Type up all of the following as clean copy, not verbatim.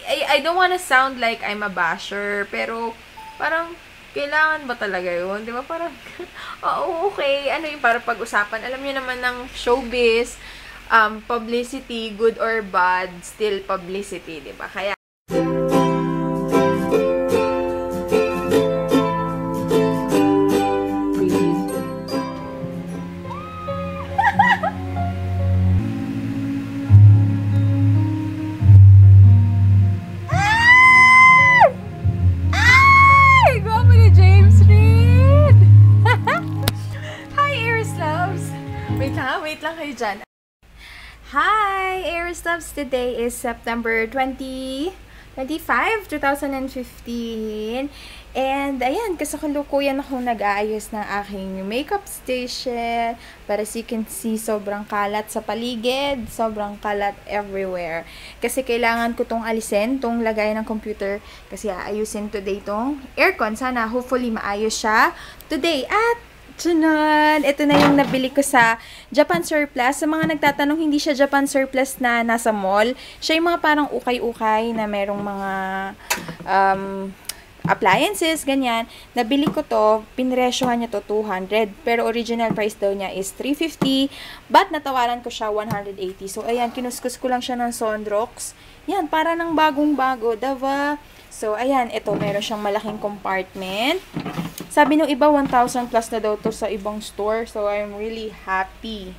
I don't wanna sound like I'm a basher, pero parang kailangan ba talaga yun? Di ba? Parang, oo, okay. Ano yung para pag-usapan? Alam niyo naman ng showbiz, publicity, good or bad, still publicity, di ba? Kaya, wait lang kayo dyan. Hi, Aries Loves! Today is September 25, 2015. And, ayan, kasalukuyan ako nag-aayos ng aking makeup station. Para as you can see, sobrang kalat sa paligid. Sobrang kalat everywhere. Kasi kailangan ko tong alisin, tong lagay ng computer. Kasi aayusin today tong aircon. Sana, hopefully, maayos siya today. At, Tunan! Ito na yung nabili ko sa Japan Surplus. Sa mga nagtatanong, hindi siya Japan Surplus na nasa mall. Siya yung mga parang ukay-ukay na merong mga appliances, ganyan. Nabili ko to, pinresyohan niya to 200. Pero original price daw niya is 350. But natawaran ko siya 180. So, ayan, kinuskus ko lang siya ng Sonrox. Yan, para ng bagong-bago, diba? So, ayan, ito, meron siyang malaking compartment. Sabi nung iba, 1,000 plus na daw to sa ibang store. So, I'm really happy.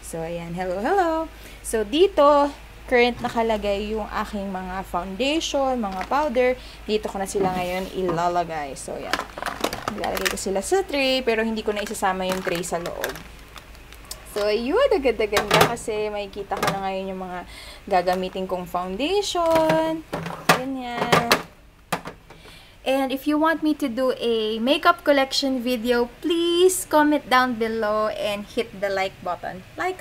So, ayan, hello, hello. So, dito, current nakalagay yung aking mga foundation, mga powder. Dito ko na sila ngayon ilalagay. So, ayan. Ilalagay ko sila sa tray, pero hindi ko na isasama yung tray sa loob. So, yun, agad-aganda kasi makikita ko na ngayon yung mga gagamitin kong foundation. Ganyan. And if you want me to do a makeup collection video, please comment down below and hit the like button. Like.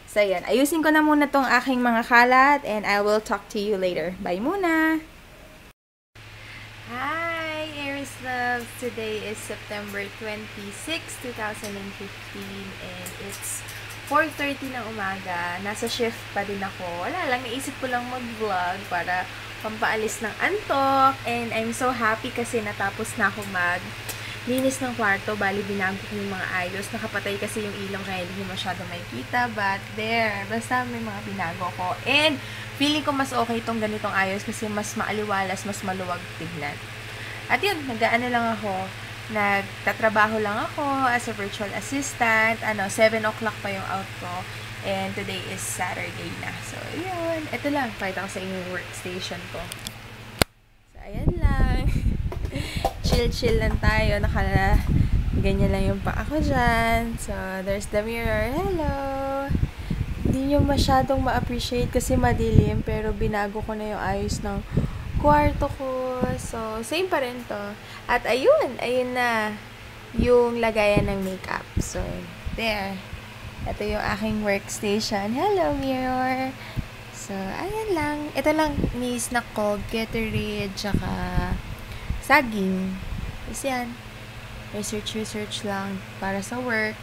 So, yan. Ayusin ko na muna tong aking mga kalat and I will talk to you later. Bye muna! Hi, Aries Loves! Today is September 26, 2015 and it's 4:30 ng umaga. Nasa shift pa din ako. Wala lang, naisip ko lang mag-vlog para pampaalis ng antok. And I'm so happy kasi natapos na ako linis ng kwarto. Bali, binago ko yung mga ayos. Nakapatay kasi yung ilaw kaya hindi masyado makikita. But there, basta may mga binago ko. And feeling ko mas okay itong ganitong ayos kasi mas maaliwalas, mas maluwag tignan. At yun, nag-ano lang ako. Nagtatrabaho lang ako as a virtual assistant. 7 o'clock pa yung out ko. And today is Saturday na. So, yun. Ito lang. Pakita ko sa inyo yung workstation ko. So, ayan lang. Chill-chill lang tayo. Ganyan lang yung paa ko dyan. So, there's the mirror. Hello! Hindi nyo masyadong ma-appreciate kasi madilim. Pero binago ko na yung ayos ng kwarto ko. So, same pa rin to. At ayun na yung lagayan ng makeup. So, there. Ito yung aking workstation. Hello, mirror! So, ayan lang. Ito lang, may snack ko, Gatorade, tsaka saging. Tapos yan. Research lang para sa work.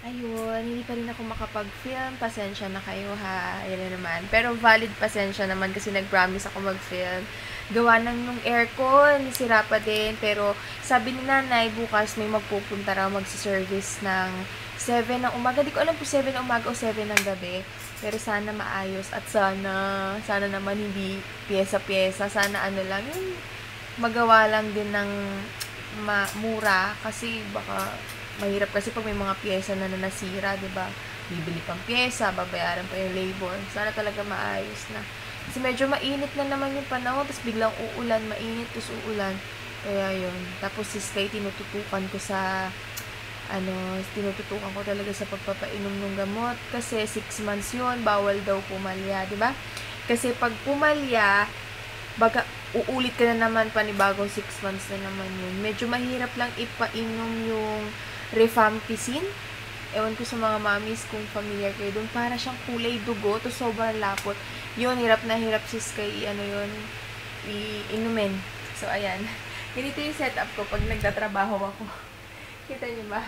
Ayun, hindi pa rin ako makapag-film. Pasensya na kayo ha. Ayan na naman. Pero valid pasensya naman kasi nag-promise ako mag-film. Gawa nung aircon, sira pa din. Pero sabi ni nanay, bukas may magpupunta raw magsiservice ng 7 ng umaga. Di ko alam kung 7 ng umaga o 7 ng gabi. Pero sana maayos. At sana naman hindi pyesa-pyesa. Sana ano lang, yung magawa lang din ng mura. Kasi baka mahirap kasi pag may mga pyesa na nasira, diba? Bibili pang pyesa, babayaran pa yung labor. Sana talaga maayos na. Kasi medyo mainit na naman yung panahon, tapos biglang uulan, mainit, tapos uulan. Kaya yun. Tapos si Sky, tinututukan ko talaga sa pagpapainom ng gamot. Kasi 6 months yun, bawal daw pumalya, diba? Kasi pag pumalya, baga uulit ka na naman panibagong 6 months na naman yun. Medyo mahirap lang ipainom yung rifampicin. Ewan ko sa mga mommies kung familiar kayo doon. Para siyang kulay dugo, to sobrang lapot. Yun, hirap na hirap si Sky, iinumin. So, ayan. Ganito yung setup ko pag nagtatrabaho ako. Kita niyo ba?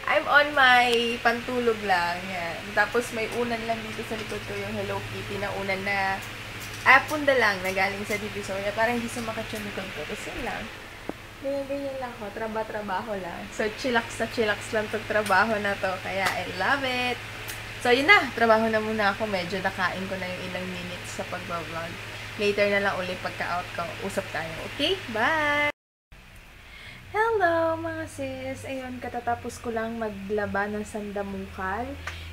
I'm on my pantulog lang. Yan. Tapos may unan lang dito sa likod ko yung Hello Kitty na unan na Punda lang na galing sa Divisoria para hindi sumakit yung likod ko. Tapos yun lang. Ganyan lang ako. Trabaho lang. So, chillax lang itong trabaho na to. Kaya, I love it. So, yun na. Trabaho na muna ako. Medyo nakain ko na yung ilang minutes sa pag-vlog. Later na lang ulit pagka-out ko. Usap tayo. Okay? Bye! Hello, mga sis! Ayun, katatapos ko lang maglaba ng sandamukal.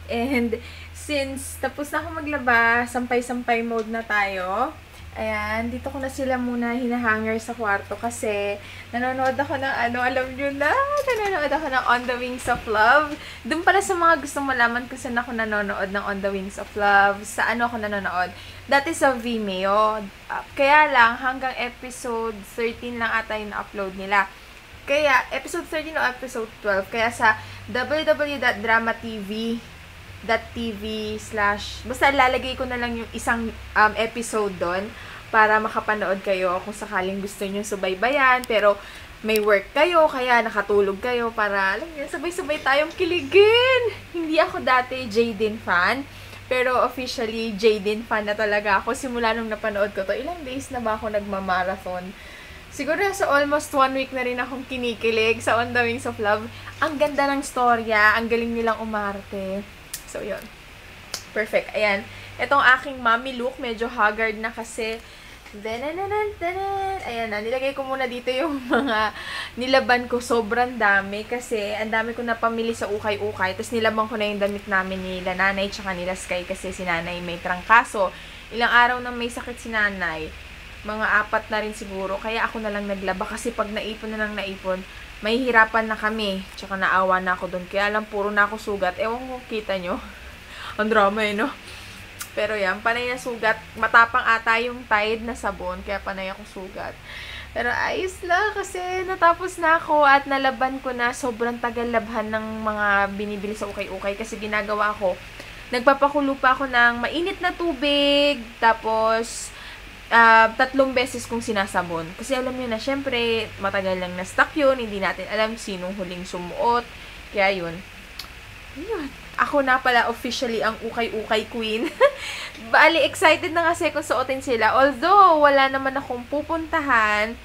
And, since tapos na ako maglaba, sampay-sampay mode na tayo. Ayan, dito ko na sila muna hinahanger sa kwarto kasi nanonood ako ng alam nyo na, nanonood ako ng On the Wings of Love. Doon pala sa mga gustong malaman kung saan ako nanonood ng On the Wings of Love, sa ano ako nanonood. Dati sa Vimeo. Kaya lang, hanggang episode 13 lang ata yung upload nila. Kaya, episode 13 o episode 12, kaya sa www.dramatv.tv/ basta lalagay ko na lang yung isang episode doon para makapanood kayo kung sakaling gusto nyo subaybayan, pero may work kayo, kaya nakatulog kayo para, alam nyo, sabay-sabay tayong kiligin. Hindi ako dati Jaden fan, pero officially Jaden fan na talaga ako simula nung napanood ko to. Ilang days na ba ako nagmamarathon? Siguro sa almost 1 week na rin akong kinikilig sa On the Wings of Love. Ang ganda ng storya, ang galing nilang umarte. So, yun. Perfect. Ayan. Itong aking mommy look, medyo haggard na kasi. Ayan na. Nilagay ko muna dito yung mga nilaban ko. Sobrang dami kasi ang dami ko napamili sa ukay-ukay. Tapos nilaban ko na yung damit namin nila nanay tsaka nila Sky kasi si nanay may trangkaso. Ilang araw nang may sakit si nanay. Mga 4 na rin siguro. Kaya ako na lang naglaba kasi pag naipon na lang naipon, may hirapan na kami. Tsaka naawa na ako doon. Kaya lang puro na ako sugat. Ewan ko, kita nyo. Ang drama no? Pero yan, panay na sugat. Matapang ata yung Tide na sabon. Kaya panay ako sugat. Pero ayos lang kasi natapos na ako at nalaban ko na. Sobrang tagal labhan ng mga binibili sa ukay-ukay. Kasi ginagawa ko, nagpapakulo pa ako ng mainit na tubig. Tapos 3 beses kong sinasabon. Kasi alam nyo na, syempre, matagal lang na-stock yun. Hindi natin alam sinong huling sumuot. Kaya yun. Yun. Ako na pala officially ang ukay-ukay queen. Bali, excited na kasi kung suotin sila. Although, wala naman akong pupuntahan.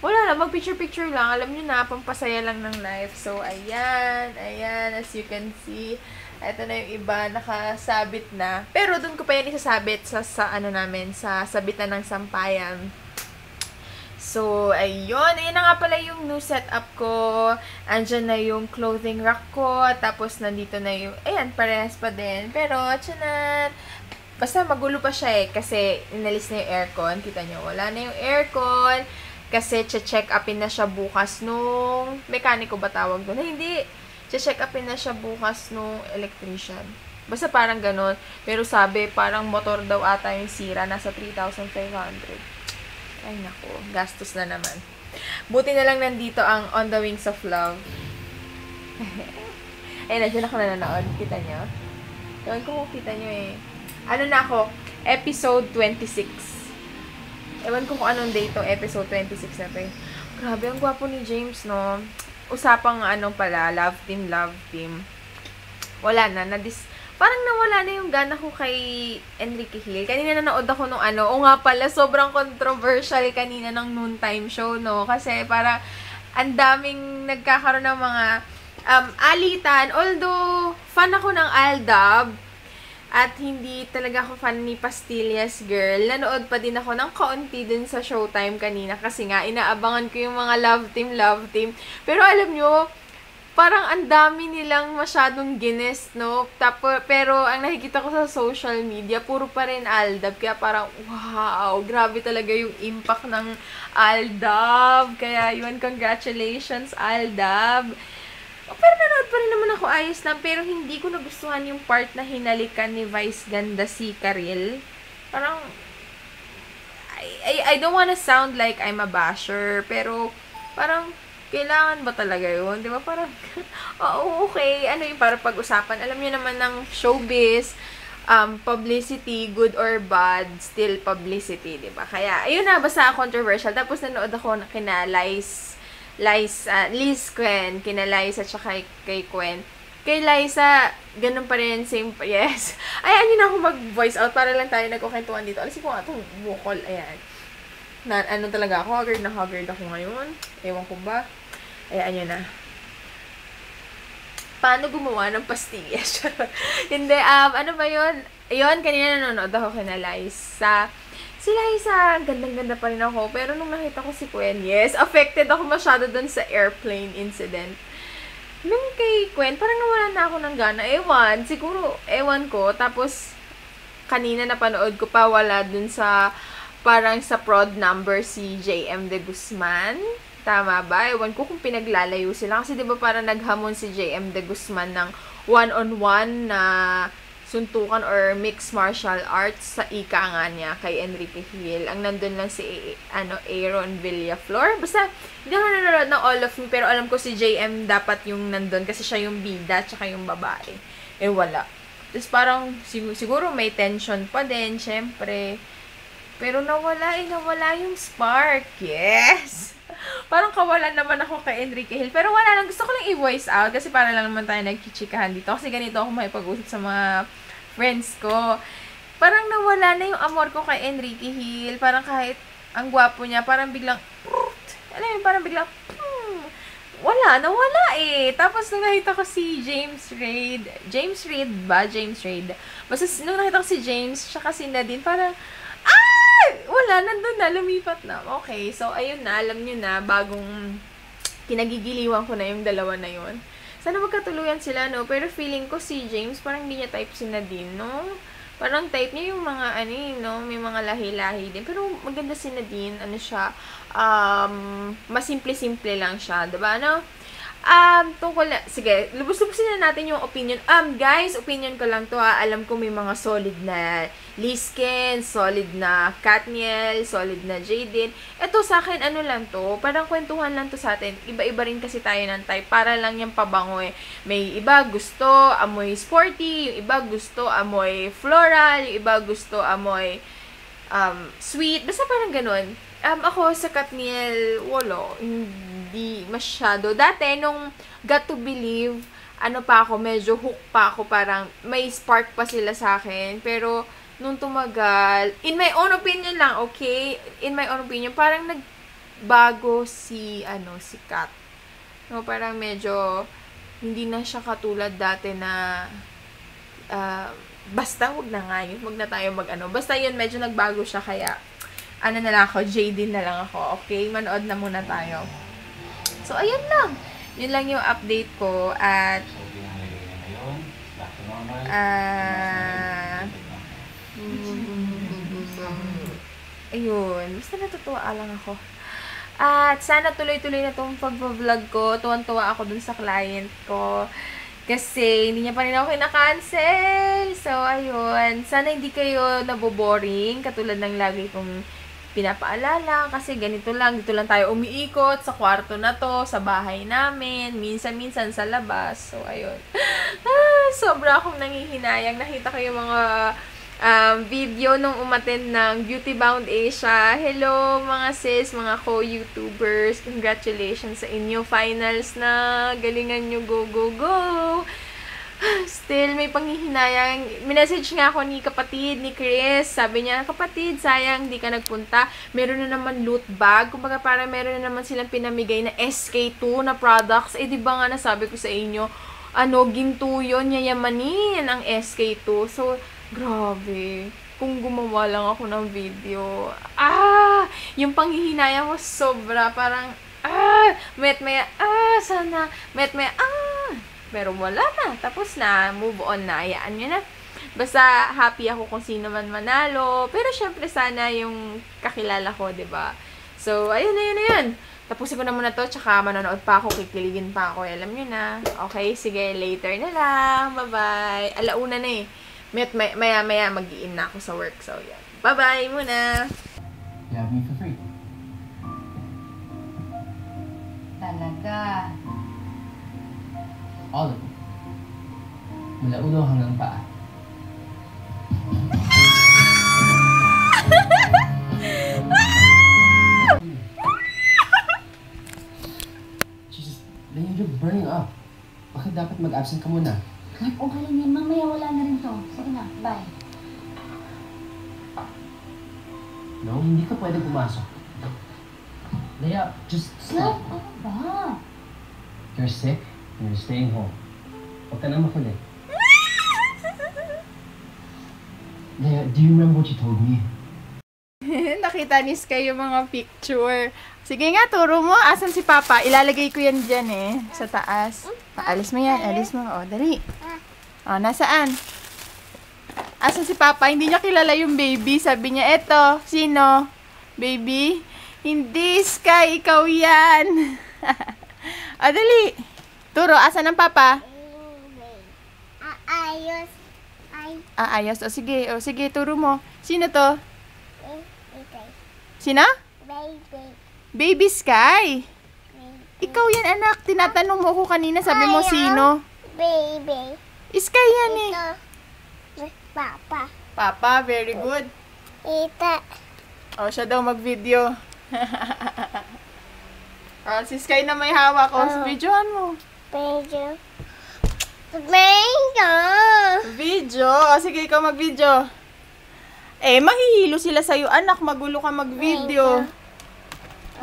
Wala lang, mag-picture-picture lang. Alam nyo na, pampasaya lang ng life. So, ayan. Ayan, as you can see. Ito na yung iba, nakasabit na. Pero doon ko pa yan isasabit sa ano namin, sa sabitan ng sampayan. So, ayun. Ayan na nga pala yung new setup ko. Andyan na yung clothing rack ko. Tapos, nandito na yung, ayan, parehas pa din. Pero, tsanan! Basta magulo pa siya kasi inalis na yung aircon. Kita nyo, wala na yung aircon. Kasi, check upin na siya bukas nung, mekaniko ba tawag doon? Hindi. Check upin na siya bukas nung electrician. Basta parang ganun. Pero sabi, parang motor daw ata yung sira. Nasa 3,500. Ay, naku. Gastos na naman. Buti na lang nandito ang On the Wings of Love. Ayun, nandiyan ako nanonood. Kita nyo? Ewan ko kung kita nyo eh. Ano na ako? Episode 26. Ewan ko kung anong date to. Episode 26 na to eh. Grabe, ang gwapo ni James, no? Usapang ano pala, love team. Wala na. Parang nawala na yung gana ko kay Enrique Hill. Kanina nanood ako nung ano. O nga pala, sobrang controversial kanina ng noontime show, no? Kasi parang ang daming nagkakaroon ng mga alitan. Although, fan ako ng Aldab. At hindi talaga ako fan ni Pastillas Girl. Nanood pa din ako ng kaunti dun sa Showtime kanina. Kasi nga, inaabangan ko yung mga love team. Pero alam nyo, parang ang dami nilang masyadong Guinness, no? Pero ang nakikita ko sa social media, puro pa rin Aldab. Kaya parang, wow, grabe talaga yung impact ng Aldab. Kaya yun, congratulations, Aldab. Pero nanood pa rin naman ako, ayos lang. Pero hindi ko nagustuhan yung part na hinalikan ni Vice Ganda si Karil. Parang, I don't wanna sound like I'm a basher, pero parang, kailangan ba talaga yun? Di ba? Parang, oh, okay. Ano yung para pag-usapan? Alam niyo naman ng showbiz, publicity, good or bad, still publicity, di ba? Kaya, ayun na, basta controversial. Tapos nanood ako kina Liz Quen, kina Liz at saka kay Quen. Kay Liza, ganun pa rin, same, yes. Ayan, yun ako mag-voice out para lang tayo nagkukwentuhan dito. Alisin ko nga itong bukol, ayan. Ano talaga ako, haggard ako ngayon. Ewan ko ba. Ayan, yun na. Paano gumawa ng pastillas? Hindi, ano ba yun? Ayun, kanina nanonood ako kina Liza. Si Liza, gandang-ganda pa rin ako. Pero nung nakita ko si Gwen, yes, affected ako masyado dun sa airplane incident. Nung kay Gwen, parang nawalan na ako ng gana. Ewan, siguro, ewan ko. Tapos, kanina napanood ko pa, wala dun sa, parang sa prod number si JM De Guzman. Tama ba? Ewan ko kung pinaglalayo sila. Kasi diba parang naghamon si JM De Guzman ng one-on-one na suntukan or mixed martial arts sa ika nga niya kay Enrique Hill. Ang nandun lang si Aaron Villaflor. Basta, hindi ako nanonood ng All of Me, pero alam ko si JM dapat yung nandun kasi siya yung bida tsaka yung babae. Eh, wala. Tapos parang, siguro may tension pa din, syempre. Pero nawala yung spark. Yes! Parang kawalan naman ako kay Enrique Hill. Pero wala lang. Gusto ko lang i-voice out kasi para lang naman tayo nagkichikahan dito. Kasi ganito ako makipag-usap sa mga friends ko. Parang nawala na yung amor ko kay Enrique Hill. Parang kahit ang gwapo niya, parang biglang, alam mo, parang biglang, nawala eh. Tapos nung nakita ko si James Reid. Basta nung nakita ko si James, siya kasi Nadine, parang, wala, nandun na, lumipat na. Okay, so, ayun na, alam nyo na, bagong kinagigiliwan ko na yung dalawa na yun. Sana magkatuluyan sila, no? Pero feeling ko si James, parang hindi niya type si Nadine, no? Parang type niya yung mga, no? May mga lahi-lahi din. Pero maganda si Nadine, siya, mas simple-simple lang siya, diba, no? Tungkol na, sige, lubos-lubosin na natin yung opinion. Guys, opinion ko lang to ha. Alam ko may mga solid na Lisken, solid na Katniel, solid na Jaden. Ito sa akin, ano lang to, parang kwentuhan lang to sa atin. Iba-iba rin kasi tayo ng type. Para lang yung pabango eh. May iba gusto amoy sporty, yung iba gusto amoy floral, yung iba gusto amoy sweet. Basta parang ganun. Ako sa Katniel, wala. Hindi masyado. Dati, nung Got to Believe, medyo hook pa ako, parang may spark pa sila sa akin. Pero, nung tumagal, in my own opinion lang, okay? In my own opinion, parang nagbago si Kat. No, parang medyo, hindi na siya katulad dati na, basta, wag na nga yun. Wag na tayo basta yun, medyo nagbago siya, kaya, na lang ako, JD na lang ako. Okay, manood na muna tayo. So, ayun lang. Yun lang yung update ko. At, ayun. Basta natutuwa lang ako. At, sana tuloy-tuloy na itong pag-vlog ko. Tuwan-tuwa ako dun sa client ko. Kasi, hindi niya pa rin ako kinakancel. So, ayun. Sana hindi kayo naboboring. Katulad ng lagi kong pinapaalala, kasi dito lang tayo umiikot sa kwarto na to, sa bahay namin, minsan-minsan sa labas. So, ayun. Sobra akong nangihinayang. Nakita ko yung mga video nung umattend ng Beauty Bound Asia. Hello, mga sis, mga co-YouTubers. Congratulations sa inyo. Finals na. Galingan nyo. Go, go, go! Still, may panghihinayang. Minessage nga ako ni kapatid, ni Chris. Sabi niya, kapatid, sayang, di ka nagpunta. Meron na naman loot bag. Kumbaga, parang meron na naman silang pinamigay na SK2 na products. Eh, di ba nga nasabi ko sa inyo, ginto yun, yayamanin ang SK2. So, grabe. Kung gumawa lang ako ng video. Yung panghihinayang ko sobra. Parang, met-maya, sana, met-maya, pero wala na. Tapos na. Move on na. Ayaan nyo na. Basta happy ako kung sino man manalo. Pero syempre sana yung kakilala ko, 'di ba? So, ayun. Tapusin ko na muna to. Tsaka manonood pa ako. Kikiligin pa ako. Alam nyo na. Okay, sige. Later na lang. Bye-bye. Alauna na eh. Maya-maya mag-i-in na ako sa work. So, yan. Bye-bye muna. You have me for free. Talaga. All of it. Mula ulo hanggang paa. Jesus, you're burning up. Bakit dapat mag-absent ka muna. Mark, okay lang yan. Mamaya wala na rin to. Sige na, bye. No, hindi ka pwede pumasok. Leia, just Mark, stop. ano ba? You're sick and you're staying home. Huwag ka na makulit. Leia, do you remember what you told me? Nakita ni Sky yung mga picture. Sige nga, turo mo. Asan si Papa? Ilalagay ko yan dyan eh. Sa taas. Alis mo yan. Alis mo. O, dali. O, nasaan? Asan si Papa? Hindi niya kilala yung baby. Sabi niya, eto. Sino? Baby? Hindi, Sky. Ikaw yan. O, dali. Turo, asan ang Papa? Ayos. Ayos. O, sige. O, sige, turo mo. Sino to? Sino? Baby. Baby Sky. Ikaw yan, anak. Tinatanong mo ako kanina. Sabi mo, sino? Baby. Sky yan eh. Ito. Papa. Papa, very good. Ito. O, siya daw mag-video. Si Sky na may hawak. O, videohan mo. Baby. Mango. Video. O, sige, ikaw mag-video. Mahihilo sila sa'yo, anak. Magulo ka mag-video.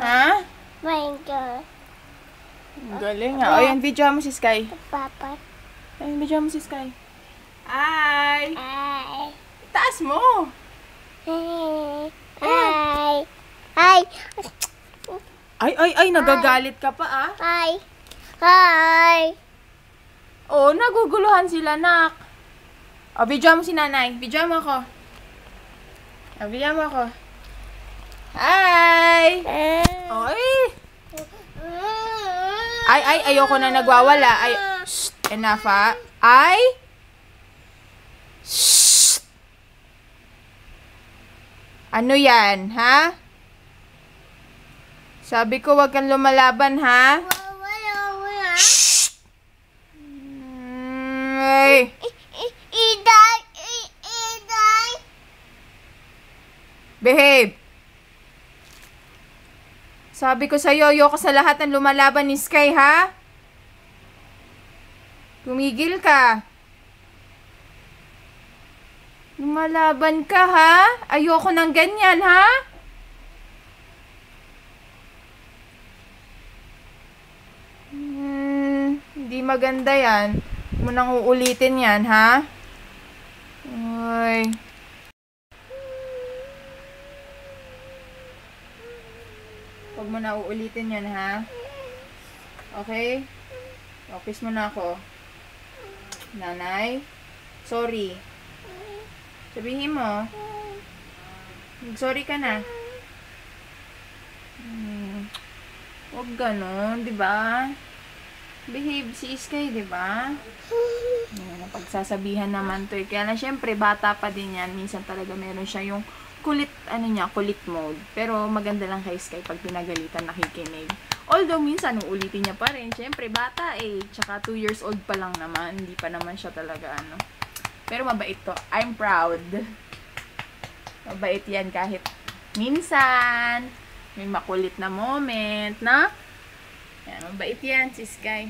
Ha? Mango. Ang galing ha. O, yan, videohan mo si Sky. Papa. Ayun, videohan mo si Sky. Ay! Ay. Taas mo! Ay. Ay. Ay, nagagalit ka pa ah. Ay. Ay. Oo, naguguluhan sila, nak. O, videohan mo si nanay. Videohan mo ako. O, videohan mo ako. Hi! Ay, ayoko na nagwawala. Ay, shh, enough ha. Ay! Shh! Ano yan, ha? Sabi ko, wag kang lumalaban, ha? Shh! Ay! Behave! Sabi ko sa'yo, ayoko sa lahat ng lumalaban ni Sky, ha? Tumigil ka. Lumalaban ka, ha? Ayoko ng ganyan, ha? Hindi maganda yan. Huwag mo nang uulitin yan, ha? Ay. Huwag mo na uulitin yan, ha? Okay? Kiss mo na ako. Nanay? Sorry. Sabihin mo. Sorry ka na. Huwag ganon, di ba? Behave si Sky, di ba? Pagsasabihan naman to. Kaya na, syempre, bata pa din yan. Minsan talaga meron siya yung kulit, kulit mode. Pero maganda lang kay Sky pag pinagalitan, nakikinig. Although, minsan, uulitin niya pa rin. Syempre, bata eh. Tsaka 2 years old pa lang naman. Hindi pa naman siya talaga, Pero mabait to. I'm proud. Mabait yan kahit minsan. May makulit na moment, na? Yan, mabait yan, si Sky.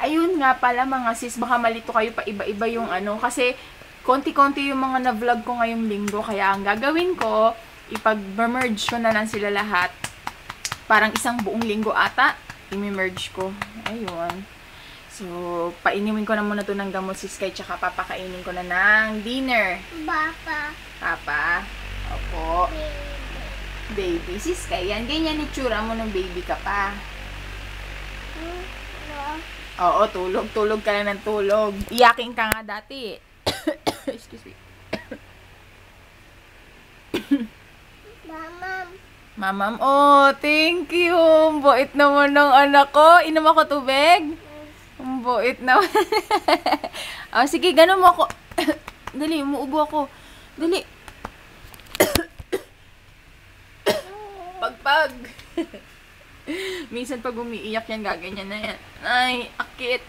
Ayun nga pala, mga sis, baka malito kayo pa iba-iba yung kasi konti-konti yung mga na-vlog ko ngayong linggo. Kaya ang gagawin ko, ipag-merge ko na lang sila lahat. Parang isang buong linggo ata, i-merge ko. Ayun. So, painimin ko na muna to ng gamot si Sky, tsaka papakainin ko na ng dinner. Papa. Papa. Opo. Baby. Si Sky, yan. Ganyan itsura mo ng baby ka pa. Oo, tulog. Tulog ka na ng tulog. Iyakin ka nga dati. Excuse me. Mamam. Oh, thank you. Ang bait naman ng anak ko. Inom ako tubig? Ang bait naman. Sige, ganun mo ako. Dali, umuubo ako. Dali. Pagpag. Minsan pag umiiyak yan, gaganyan na yan. Ay, akit.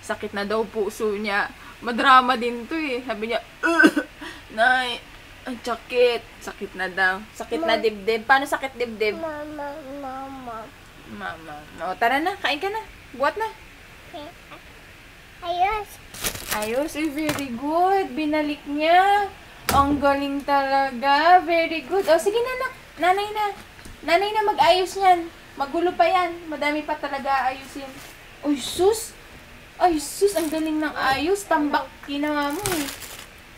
Sakit na daw puso niya. Madrama din to eh. Sabi niya, Nay, ang sakit. Sakit na daw. Sakit na dibdib. Paano sakit dibdib? Mama. Mama. O, tara na. Kain ka na. Buhat na. Ayos. Ayos, very good. Binalik niya. Ang galing talaga. Very good. O, sige na. Nanay na. Nanay na mag-ayos niyan. Magulo pa yan. Madami pa talaga ayusin. Uy, sus. Ay, sus. Ang galing ng ayos. Tambak ginawa mo eh.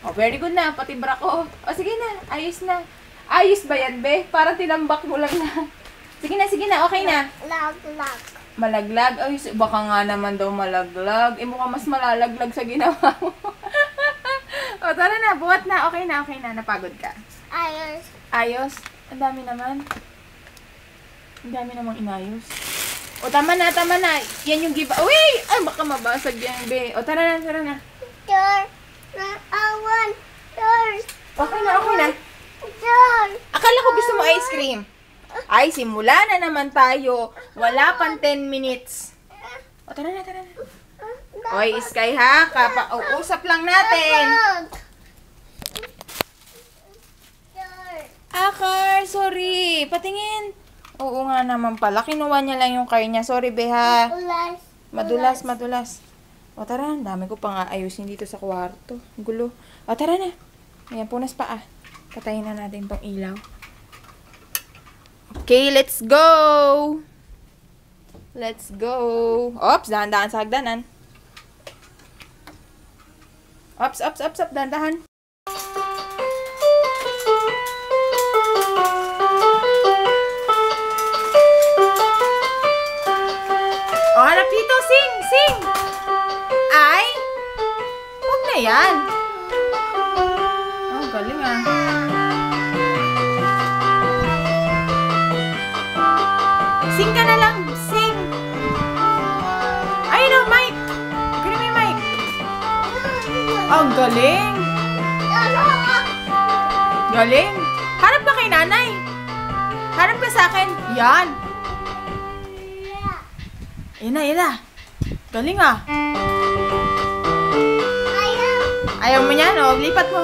O, very good na. Pati bra ko. O, sige na. Ayos na. Ayos ba yan, be? Parang tinambak mo lang na. Sige na. Okay na. Lag. Malaglag? Ay, baka nga naman daw malaglag. Eh, mukhang mas malalaglag sa ginawa mo. O, tara na. Buhat na. Okay na. Napagod ka. Ayos. Ayos. Ang dami naman. Ang dami namang inayos. O, tama na. Yan yung give. Uy! Ay, baka mabasag yan, be. O, tara na. Door. Awan. Door. Okay na. Door. Akala ko gusto mo ice cream. Ay, simula na naman tayo. Wala pang 10 minutes. O, tara na. Oy, Sky ha. Usap lang natin. Door. Car, sorry. Patingin. Oo nga naman pala. Kinuha niya lang yung car niya. Sorry, beha. Madulas. O, tara. Ang dami ko pang aayusin dito sa kwarto. Gulo. O, tara na. Ayan, punas pa. Patayin na natin tong ilaw. Okay, let's go! Ops, dahan-dahan sa hagdanan. Ops, dahan-dahan. Oh, hanap dito, sing! Ay! Huwag na yan. Oh, galing ah. Sing ka na lang. Sing. Ayun o, mic. Gano'n may mic. Ang galing. Galing. Harap ka kay nanay. Harap ka sa akin. Yan. Yan na. Galing ah. Ayaw mo yan, oh. Lipat mo.